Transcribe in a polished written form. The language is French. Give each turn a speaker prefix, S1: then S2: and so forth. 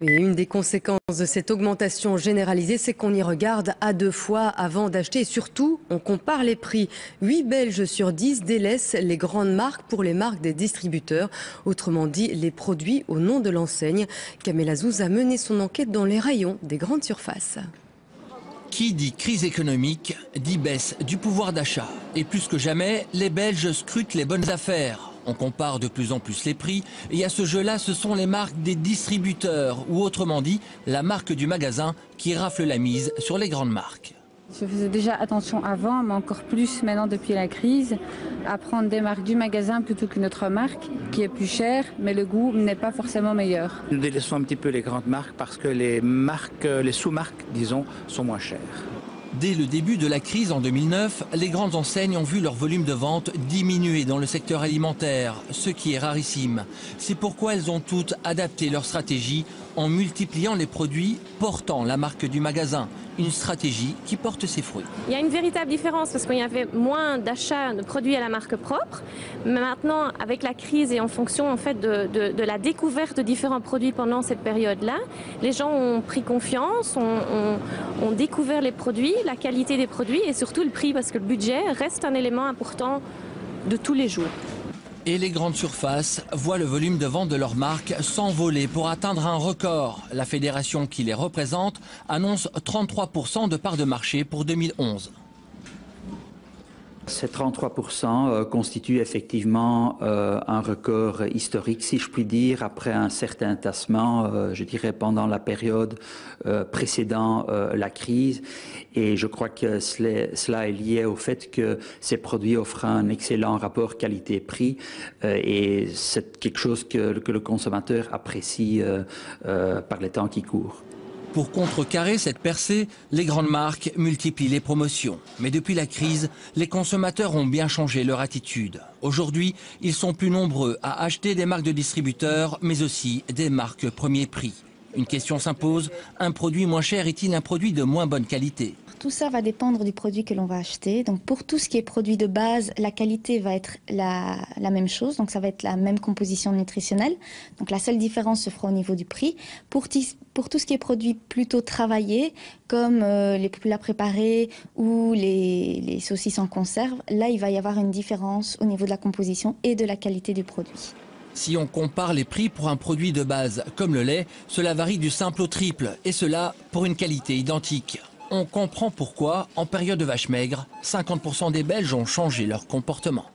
S1: Et une des conséquences de cette augmentation généralisée, c'est qu'on y regarde à deux fois avant d'acheter. Et surtout, on compare les prix. 8 Belges sur 10 délaissent les grandes marques pour les marques des distributeurs. Autrement dit, les produits au nom de l'enseigne. Kamel Azouz a mené son enquête dans les rayons des grandes surfaces.
S2: Qui dit crise économique, dit baisse du pouvoir d'achat. Et plus que jamais, les Belges scrutent les bonnes affaires. On compare de plus en plus les prix et à ce jeu-là, ce sont les marques des distributeurs ou autrement dit, la marque du magasin qui rafle la mise sur les grandes marques.
S3: Je faisais déjà attention avant, mais encore plus maintenant depuis la crise, à prendre des marques du magasin plutôt qu'une autre marque qui est plus chère, mais le goût n'est pas forcément meilleur.
S4: Nous délaissons un petit peu les grandes marques parce que les marques, les sous-marques, disons, sont moins chères.
S2: Dès le début de la crise en 2009, les grandes enseignes ont vu leur volume de vente diminuer dans le secteur alimentaire, ce qui est rarissime. C'est pourquoi elles ont toutes adapté leur stratégie en multipliant les produits portant la marque du magasin. Une stratégie qui porte ses fruits.
S5: Il y a une véritable différence parce qu'il y avait moins d'achats de produits à la marque propre. Mais maintenant, avec la crise et en fonction en fait, de la découverte de différents produits pendant cette période-là, les gens ont pris confiance, ont découvert les produits, la qualité des produits et surtout le prix parce que le budget reste un élément important de tous les jours.
S2: Et les grandes surfaces voient le volume de vente de leurs marques s'envoler pour atteindre un record. La fédération qui les représente annonce 33% de part de marché pour 2011.
S6: Ces 33% constituent effectivement un record historique, si je puis dire, après un certain tassement, je dirais, pendant la période précédant la crise. Et je crois que cela est lié au fait que ces produits offrent un excellent rapport qualité-prix et c'est quelque chose que le consommateur apprécie par les temps qui courent.
S2: Pour contrecarrer cette percée, les grandes marques multiplient les promotions. Mais depuis la crise, les consommateurs ont bien changé leur attitude. Aujourd'hui, ils sont plus nombreux à acheter des marques de distributeurs, mais aussi des marques premier prix. Une question s'impose, un produit moins cher est-il un produit de moins bonne qualité ?
S7: Tout ça va dépendre du produit que l'on va acheter. Donc pour tout ce qui est produit de base, la qualité va être la même chose. Donc ça va être la même composition nutritionnelle. Donc la seule différence se fera au niveau du prix. Pour tout ce qui est produit plutôt travaillé, comme les plats préparés ou les saucisses en conserve, là il va y avoir une différence au niveau de la composition et de la qualité du produit.
S2: Si on compare les prix pour un produit de base comme le lait, cela varie du simple au triple, et cela pour une qualité identique. On comprend pourquoi, en période de vache maigre, 50% des Belges ont changé leur comportement.